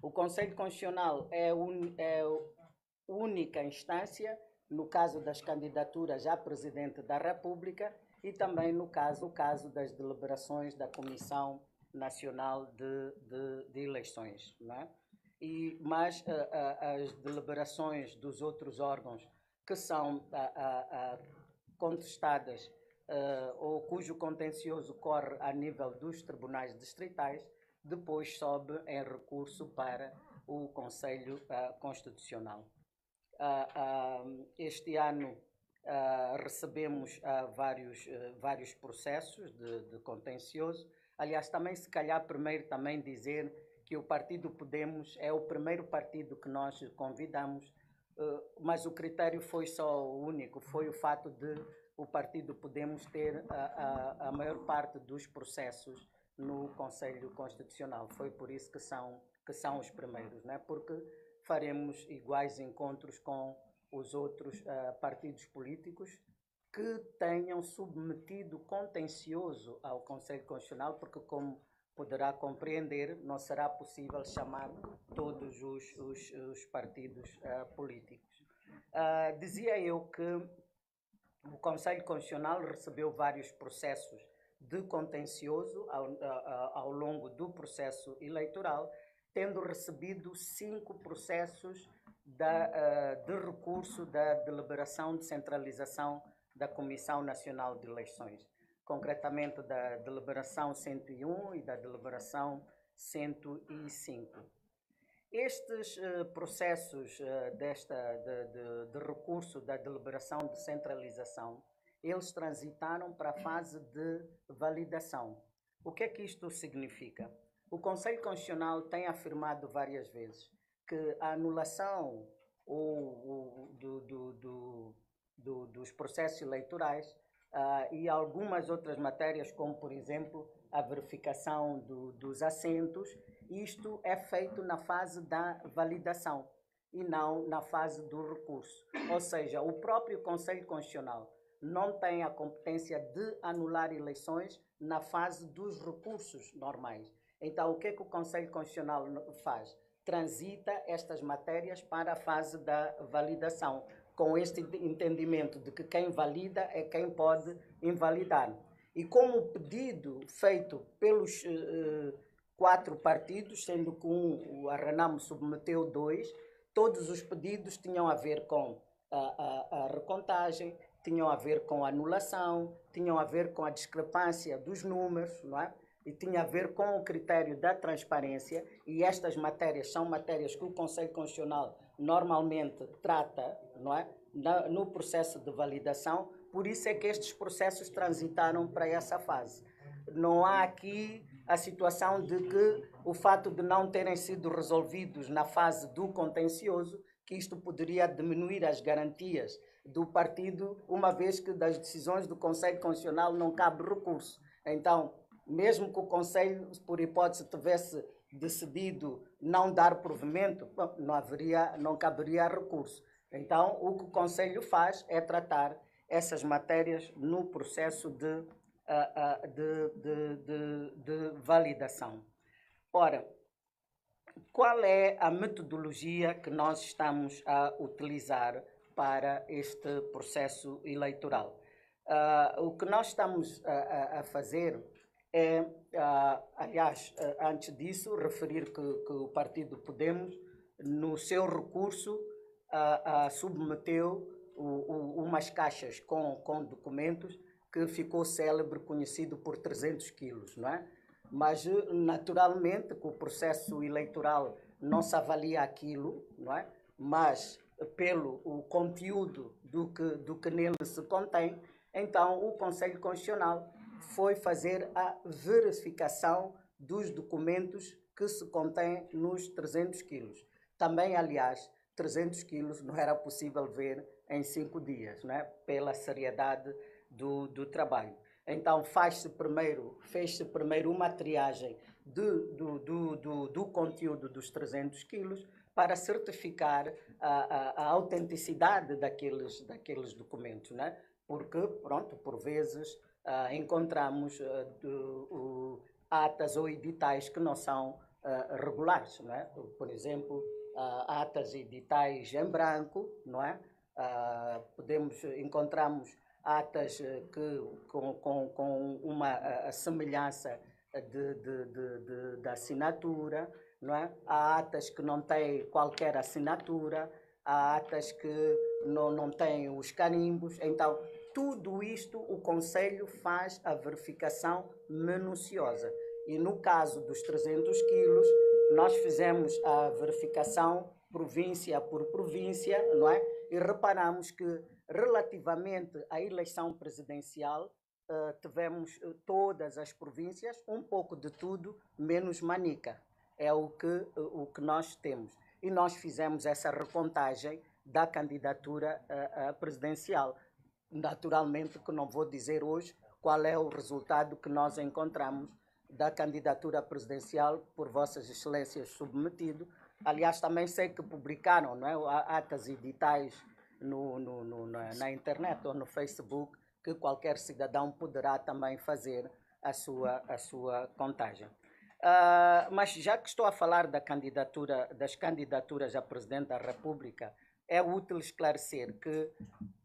O Conselho Constitucional é a única instância no caso das candidaturas a Presidente da República e também no caso das deliberações da Comissão Nacional de Eleições, não é? Mas as deliberações dos outros órgãos que são contestadas ou cujo contencioso corre a nível dos tribunais distritais, depois sobe em recurso para o Conselho Constitucional. Este ano recebemos vários processos de contencioso. Aliás, também se calhar primeiro também dizer que o Partido Podemos é o primeiro partido que nós convidamos, mas o critério foi só o único, foi o fato de o Partido Podemos ter a maior parte dos processos no Conselho Constitucional. Foi por isso que são os primeiros, né? Porque faremos iguais encontros com os outros partidos políticos que tenham submetido contencioso ao Conselho Constitucional, porque, como poderá compreender, não será possível chamar todos os partidos políticos. Dizia eu que o Conselho Constitucional recebeu vários processos de contencioso ao longo do processo eleitoral, tendo recebido 5 processos de recurso da deliberação de centralização da Comissão Nacional de Eleições, concretamente da deliberação 101 e da deliberação 105. Estes processos de recurso da deliberação de centralização, eles transitaram para a fase de validação. O que é que isto significa? O Conselho Constitucional tem afirmado várias vezes que a anulação dos processos eleitorais e algumas outras matérias, como, por exemplo, a verificação dos assentos, isto é feito na fase da validação e não na fase do recurso. Ou seja, o próprio Conselho Constitucional não tem a competência de anular eleições na fase dos recursos normais. Então, o que é que o Conselho Constitucional faz? Transita estas matérias para a fase da validação, com este entendimento de que quem valida é quem pode invalidar. E como o pedido feito pelos 4 partidos, sendo que a Renamo submeteu 2, todos os pedidos tinham a ver com a recontagem, tinham a ver com a anulação, tinham a ver com a discrepância dos números, não é? E tinha a ver com o critério da transparência, e estas matérias são matérias que o Conselho Constitucional normalmente trata, não é? No processo de validação. Por isso é que estes processos transitaram para essa fase. Não há aqui a situação de que o fato de não terem sido resolvidos na fase do contencioso, que isto poderia diminuir as garantias do partido, uma vez que das decisões do Conselho Constitucional não cabe recurso. Então, mesmo que o Conselho, por hipótese, tivesse decidido não dar provimento, não caberia recurso. Então, o que o Conselho faz é tratar essas matérias no processo de validação. Ora, qual é a metodologia que nós estamos a utilizar para este processo eleitoral? O que nós estamos a fazer é, aliás, antes disso, referir que o Partido Podemos, no seu recurso, submeteu umas caixas com documentos que ficou célebre, conhecido por 300 quilos, não é? Mas, naturalmente, que o processo eleitoral não se avalia aquilo, não é? Mas, pelo o conteúdo do que nele se contém, então o Conselho Constitucional foi fazer a verificação dos documentos que se contêm nos 300 quilos. Também, aliás, 300 quilos não era possível ver em 5 dias, não é? Pela seriedade do trabalho. Então, fez-se primeiro uma triagem do conteúdo dos 300 quilos para certificar a autenticidade daqueles documentos, né? Porque, pronto, por vezes encontramos atas ou editais que não são regulares, não é? Por exemplo, atas editais em branco, não é? Encontramos atas com uma semelhança da assinatura, não é? Há atas que não têm qualquer assinatura, há atas que não têm os carimbos. Então, tudo isto o Conselho faz a verificação minuciosa. E no caso dos 300 quilos, nós fizemos a verificação província por província, não é? E reparamos que, relativamente à eleição presidencial, tivemos todas as províncias, um pouco de tudo, menos Manica. É o que nós temos. E nós fizemos essa recontagem da candidatura presidencial. Naturalmente que não vou dizer hoje qual é o resultado que nós encontramos da candidatura presidencial por Vossas Excelências submetido. Aliás, também sei que publicaram, não é, atas editais na internet ou no Facebook, que qualquer cidadão poderá também fazer a sua contagem. Mas já que estou a falar das candidaturas a Presidente da República, é útil esclarecer que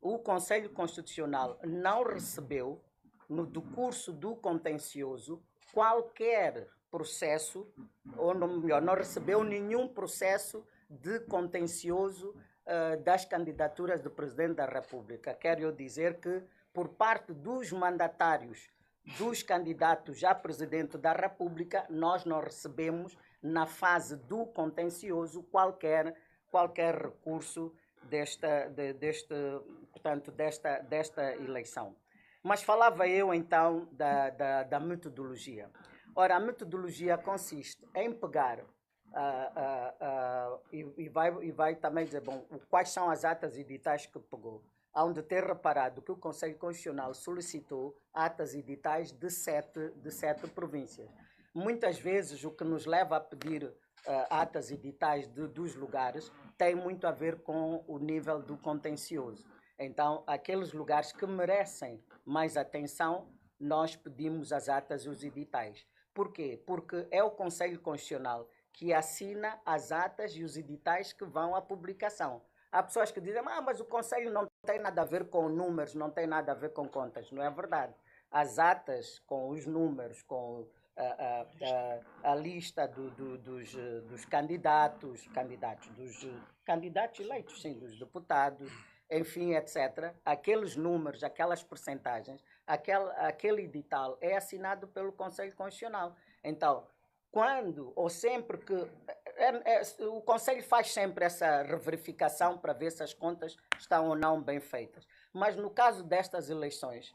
o Conselho Constitucional não recebeu, no decurso do contencioso, qualquer processo, ou melhor, não recebeu nenhum processo de contencioso das candidaturas do Presidente da República. Quero eu dizer que, por parte dos mandatários dos candidatos a Presidente da República, nós não recebemos, na fase do contencioso, qualquer recurso desta eleição. Mas falava eu então da metodologia. Ora, a metodologia consiste em pegar e vai também dizer, bom, quais são as atas editais que pegou, onde ter reparado que o Conselho Constitucional solicitou atas editais de sete províncias. Muitas vezes o que nos leva a pedir atas editais dos lugares tem muito a ver com o nível do contencioso. Então, aqueles lugares que merecem mais atenção, nós pedimos as atas e os editais. Por quê? Porque é o Conselho Constitucional que assina as atas e os editais que vão à publicação. Há pessoas que dizem, mas o Conselho não tem nada a ver com números, não tem nada a ver com contas. Não é verdade. As atas com os números, com a lista dos candidatos eleitos, sim, dos deputados, enfim, etc. Aqueles números, aquelas percentagens, aquele edital é assinado pelo Conselho Constitucional. Então, quando ou sempre que o Conselho faz sempre essa reverificação para ver se as contas estão ou não bem feitas. Mas no caso destas eleições,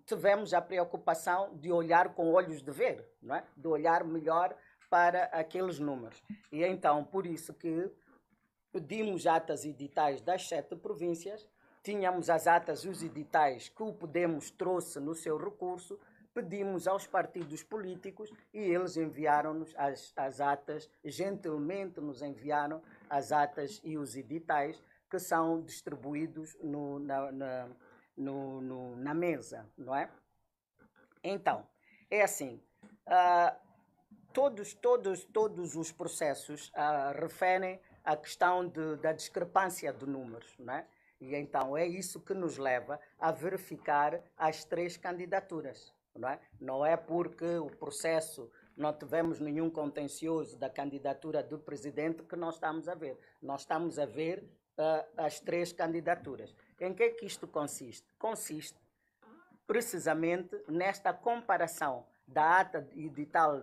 tivemos a preocupação de olhar com olhos de ver, não é? De olhar melhor para aqueles números. E então, por isso que pedimos atas editais das 7 províncias, tínhamos as atas e os editais que o Podemos trouxe no seu recurso, pedimos aos partidos políticos e eles enviaram-nos as atas, gentilmente nos enviaram as atas e os editais que são distribuídos na mesa, não é? Então, é assim, todos os processos referem à questão da discrepância de números, não é? E então é isso que nos leva a verificar as 3 candidaturas. Não é porque o processo não tivemos nenhum contencioso da candidatura do presidente que nós estamos a ver. Nós estamos a ver as 3 candidaturas. Em que é que isto consiste? Consiste precisamente nesta comparação da ata edital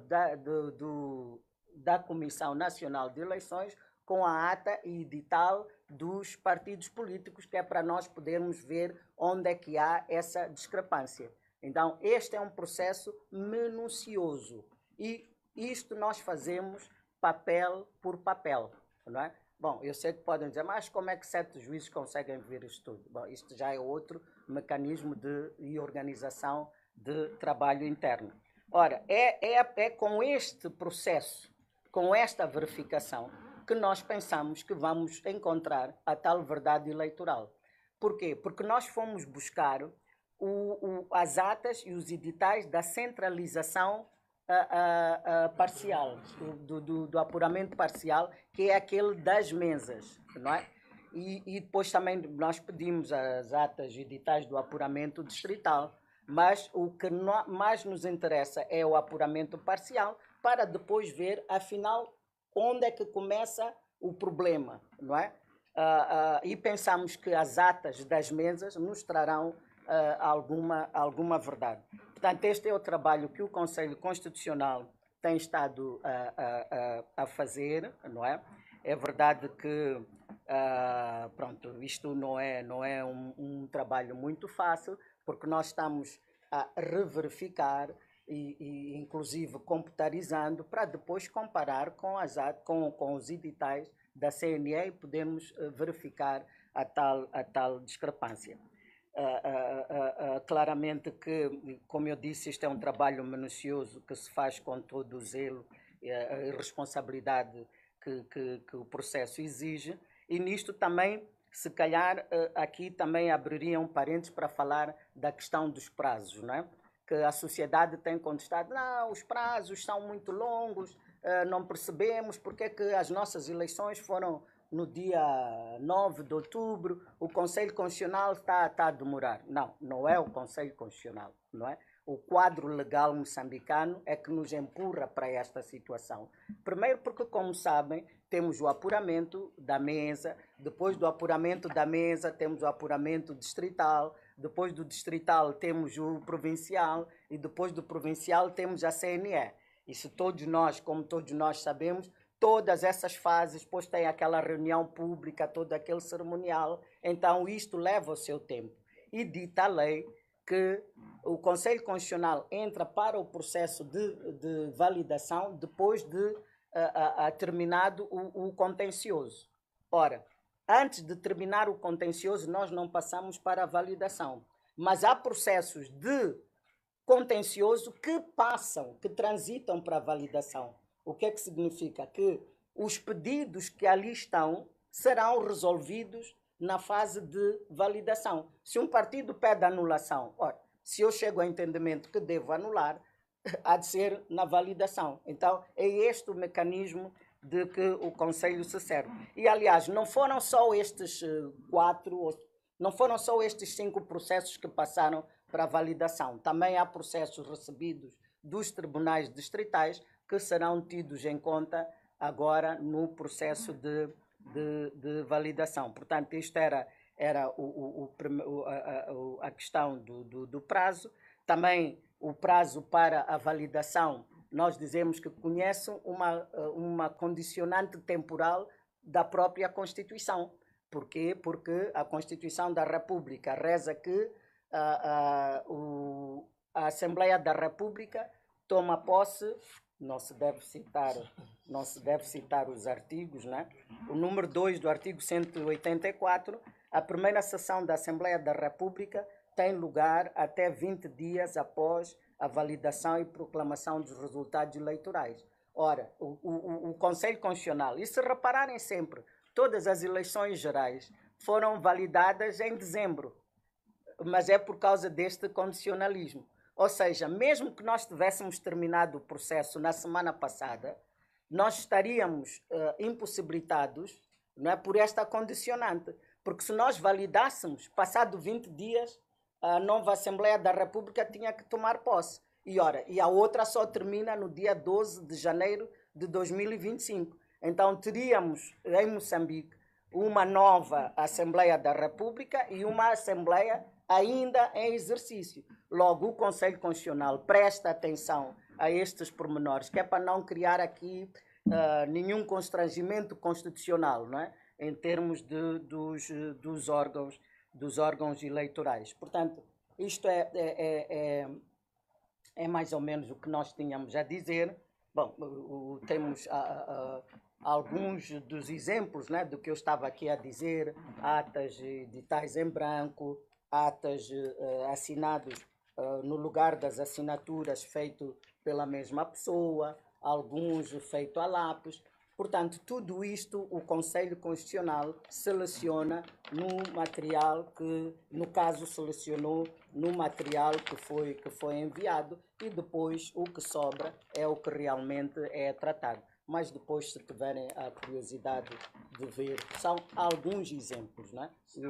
da Comissão Nacional de Eleições com a ata e edital dos partidos políticos, que é para nós podermos ver onde é que há essa discrepância. Então, este é um processo minucioso e isto nós fazemos papel por papel, não é? Bom, eu sei que podem dizer, mas como é que 7 juízes conseguem ver isto tudo? Bom, isto já é outro mecanismo de organização de trabalho interno. Ora, é com este processo, com esta verificação, que nós pensamos que vamos encontrar a tal verdade eleitoral. Por quê? Porque nós fomos buscar as atas e os editais da centralização parcial, do apuramento parcial, que é aquele das mesas, não é? E depois também nós pedimos as atas editais do apuramento distrital, mas o que mais nos interessa é o apuramento parcial, para depois ver, afinal, onde é que começa o problema, não é? E pensamos que as atas das mesas nos trarão alguma verdade. Portanto, este é o trabalho que o Conselho Constitucional tem estado a fazer, não é? É verdade que pronto, isto não é um trabalho muito fácil, porque nós estamos a reverificar e inclusive computarizando para depois comparar com os editais da CNE e podemos verificar a tal discrepância. Claramente que, como eu disse, isto é um trabalho minucioso que se faz com todo o zelo e responsabilidade que o processo exige, e nisto também, se calhar, aqui também abriria um parênteses para falar da questão dos prazos, não é? Que a sociedade tem contestado, não, os prazos são muito longos, não percebemos porque é que as nossas eleições foram no dia 9 de outubro, o Conselho Constitucional está a demorar. Não, não é o Conselho Constitucional, não é? O quadro legal moçambicano é que nos empurra para esta situação. Primeiro porque, como sabem, temos o apuramento da mesa, depois do apuramento da mesa temos o apuramento distrital, depois do distrital temos o provincial e depois do provincial temos a CNE. E se todos nós, como todos nós sabemos, todas essas fases, depois tem aquela reunião pública, todo aquele cerimonial, então isto leva o seu tempo. E dita a lei que o Conselho Constitucional entra para o processo de validação depois de terminado o contencioso. Ora, antes de terminar o contencioso, nós não passamos para a validação. Mas há processos de contencioso que passam, que transitam para a validação. O que é que significa? Que os pedidos que ali estão serão resolvidos na fase de validação. Se um partido pede anulação, ora, se eu chego ao entendimento que devo anular, há de ser na validação. Então, é este o mecanismo de que o Conselho se serve. E, aliás, não foram só estes não foram só estes 5 processos que passaram para a validação. Também há processos recebidos dos tribunais distritais que serão tidos em conta agora no processo de validação. Portanto, isto era a questão do prazo. Também o prazo para a validação, nós dizemos que conhece uma condicionante temporal da própria Constituição. Porquê? Porque a Constituição da República reza que a Assembleia da República toma posse, não se deve citar os artigos, né? O número 2 do artigo 184, a primeira sessão da Assembleia da República tem lugar até 20 dias após a validação e proclamação dos resultados eleitorais. Ora, o Conselho Constitucional, e se repararem sempre, todas as eleições gerais foram validadas em dezembro, mas é por causa deste condicionalismo. Ou seja, mesmo que nós tivéssemos terminado o processo na semana passada, nós estaríamos impossibilitados, não é, por esta condicionante. Porque se nós validássemos, passado 20 dias, a nova Assembleia da República tinha que tomar posse. E a outra só termina no dia 12 de janeiro de 2025. Então teríamos em Moçambique uma nova Assembleia da República e uma Assembleia ainda em exercício. Logo, o Conselho Constitucional presta atenção a estes pormenores, que é para não criar aqui nenhum constrangimento constitucional, não é? Em termos dos órgãos eleitorais. Portanto, isto é mais ou menos o que nós tínhamos a dizer. Bom, temos alguns dos exemplos, né, do que eu estava aqui a dizer, atas editais em branco, atas assinados no lugar das assinaturas feito pela mesma pessoa, alguns feito a lápis. Portanto, tudo isto o Conselho Constitucional seleciona no material que, no caso, selecionou no material que foi enviado, e depois o que sobra é o que realmente é tratado. Mas depois, se tiverem a curiosidade de ver, são alguns exemplos, né?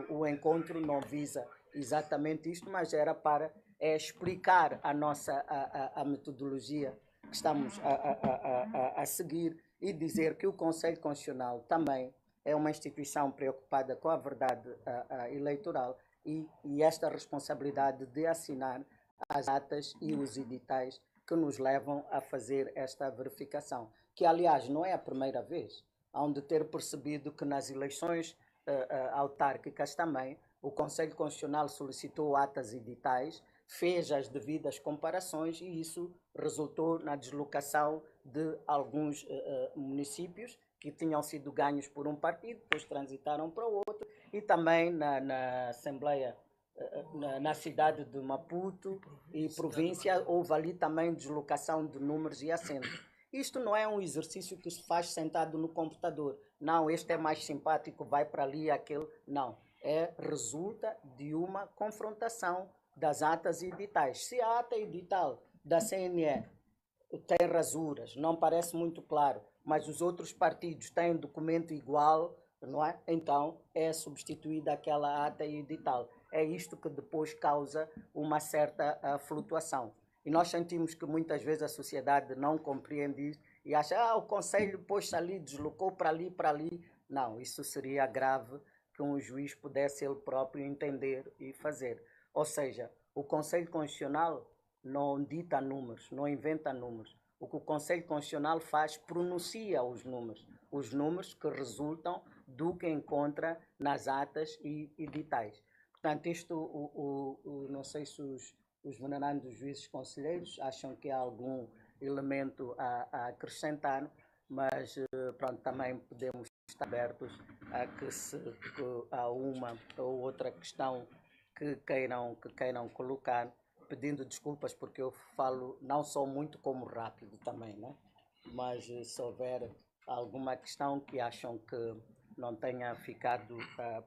O encontro não visa exatamente isto, mas era para explicar a nossa a metodologia que estamos a seguir, e dizer que o Conselho Constitucional também é uma instituição preocupada com a verdade eleitoral, e esta responsabilidade de assinar as atas e os editais que nos levam a fazer esta verificação, que aliás não é a primeira vez. Hão de ter percebido que nas eleições autárquicas também o Conselho Constitucional solicitou atas e editais, fez as devidas comparações, e isso resultou na deslocação de alguns municípios que tinham sido ganhos por um partido, depois transitaram para o outro, e também na Assembleia, na cidade de Maputo e província, houve ali também deslocação de números e assentos. Isto não é um exercício que se faz sentado no computador. Não, este é mais simpático, vai para ali, aquele. Não. Resulta de uma confrontação das atas e editais. Se a ata edital da CNE tem rasuras, não parece muito claro, mas os outros partidos têm documento igual, não é? Então é substituída aquela ata e edital. É isto que depois causa uma certa flutuação. E nós sentimos que muitas vezes a sociedade não compreende isso e acha, o Conselho pôs-se ali, deslocou para ali, para ali. Não, isso seria grave que um juiz pudesse ele próprio entender e fazer. Ou seja, o Conselho Constitucional não dita números, não inventa números. O que o Conselho Constitucional faz, pronuncia os números que resultam do que encontra nas atas e editais. Portanto, isto, não sei se os venerandos juízes conselheiros acham que há algum elemento a acrescentar, mas pronto, também podemos estar abertos a que se há uma ou outra questão que queiram colocar, pedindo desculpas porque eu falo não só muito como rápido também, né? Mas se houver alguma questão que acham que não tenha ficado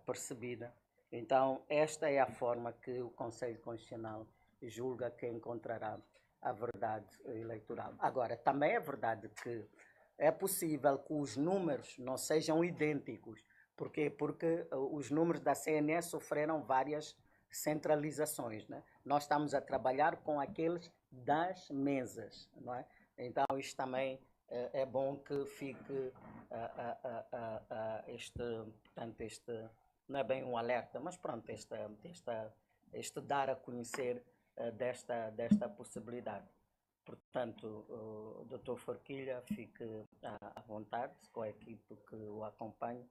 percebida, então esta é a forma que o Conselho Constitucional julga que encontrará a verdade eleitoral. Agora, também é verdade que é possível que os números não sejam idênticos. Porquê? Porque os números da CNE sofreram várias centralizações, né? Nós estamos a trabalhar com aqueles das mesas, não é? Então isto também é bom que fique portanto, não é bem um alerta, mas pronto, este dar a conhecer desta possibilidade. Portanto, o Dr. Forquilha fique à vontade com a equipe que o acompanha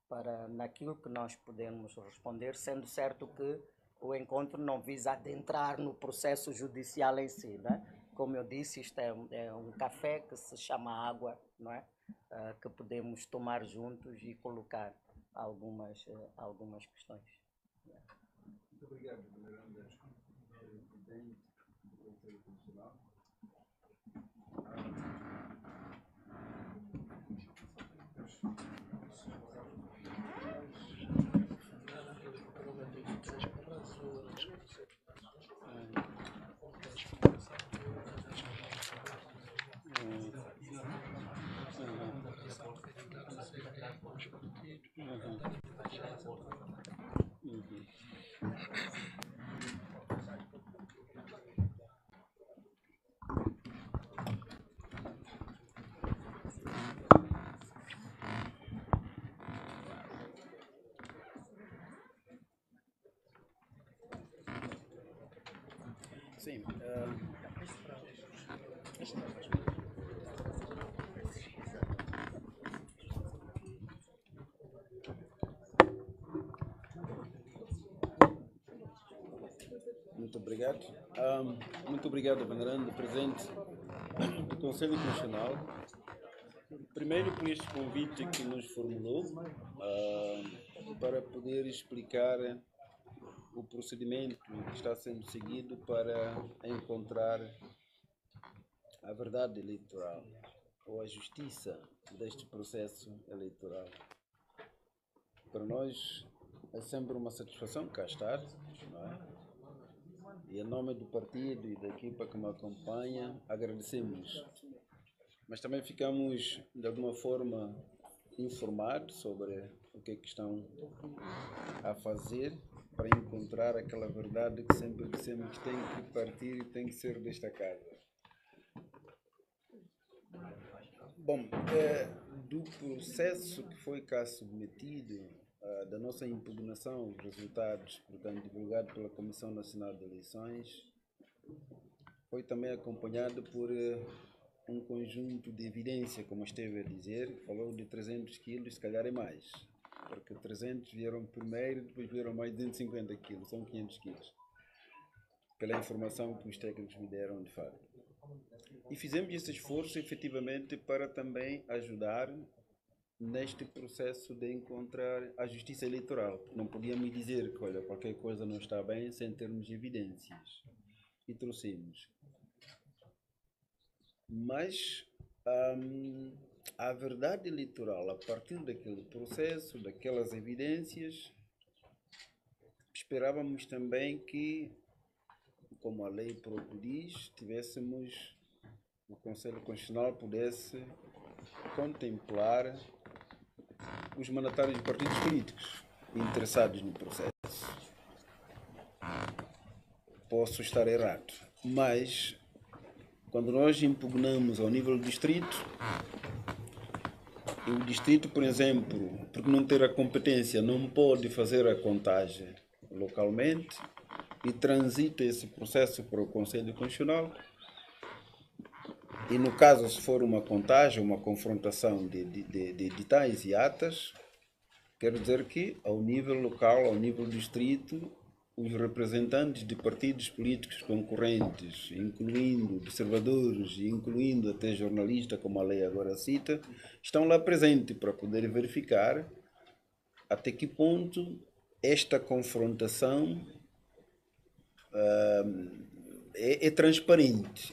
para naquilo que nós podemos responder, sendo certo que o encontro não visa adentrar no processo judicial em si, né? Como eu disse, isto é um café que se chama água, não é? Que podemos tomar juntos e colocar algumas questões. Muito obrigado, presidente do Conselho Constitucional. Sim. Muito obrigado. Muito obrigado, venerando presidente do Conselho Constitucional. Primeiro, por este convite que nos formulou para poder explicar o procedimento que está sendo seguido para encontrar a verdade eleitoral ou a justiça deste processo eleitoral. Para nós é sempre uma satisfação cá estar, não é? E em nome do partido e da equipa que me acompanha, agradecemos. Mas também ficamos, de alguma forma, informados sobre o que é que estão a fazer para encontrar aquela verdade que sempre dissemos que tem que partir e tem que ser desta casa. Bom, do processo que foi cá submetido, da nossa impugnação, os resultados, portanto, divulgados pela Comissão Nacional de Eleições, foi também acompanhado por um conjunto de evidência, como esteve a dizer, falou de 300 quilos, se calhar é mais, porque 300 vieram primeiro, depois vieram mais de 250 quilos, são 500 quilos, pela informação que os técnicos me deram de fato. E fizemos esse esforço, efetivamente, para também ajudar neste processo de encontrar a justiça eleitoral. Não podíamos dizer que, olha, qualquer coisa não está bem sem termos evidências. E trouxemos. Mas a verdade eleitoral, a partir daquele processo, daquelas evidências, esperávamos também que, como a lei próprio diz, o Conselho Constitucional pudesse contemplar os mandatários de partidos políticos interessados no processo. Posso estar errado, mas quando nós impugnamos ao nível do distrito, e o distrito, por exemplo, porque não ter a competência, não pode fazer a contagem localmente e transita esse processo para o Conselho Constitucional. E no caso, se for uma contagem, uma confrontação de editais e atas, quer dizer que ao nível local, ao nível do distrito, os representantes de partidos políticos concorrentes, incluindo observadores e incluindo até jornalistas, como a lei agora cita, estão lá presentes para poder verificar até que ponto esta confrontação é transparente.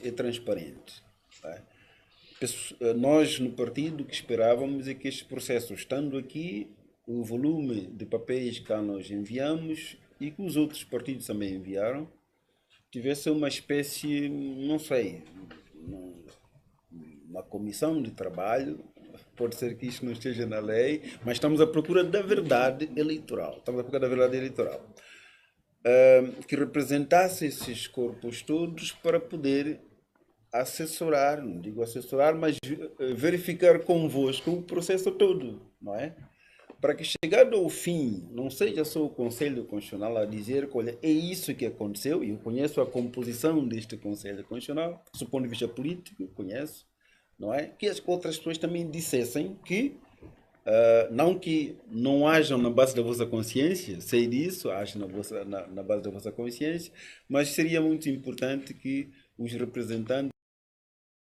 Nós no partido que esperávamos é que este processo, estando aqui, o volume de papéis que nós enviamos e que os outros partidos também enviaram, tivesse uma espécie, não sei, uma comissão de trabalho, pode ser que isto não esteja na lei, mas estamos à procura da verdade eleitoral. Que representasse esses corpos todos para poder assessorar, não digo assessorar, mas verificar convosco o processo todo, não é? Para que chegado ao fim, não seja só o Conselho Constitucional a dizer que, olha, é isso que aconteceu, e eu conheço a composição deste Conselho Constitucional, do ponto de vista político, conheço, não é? Que as outras pessoas também dissessem que, não que não hajam na base da vossa consciência, sei disso, hajam na base da vossa consciência, mas seria muito importante que os representantes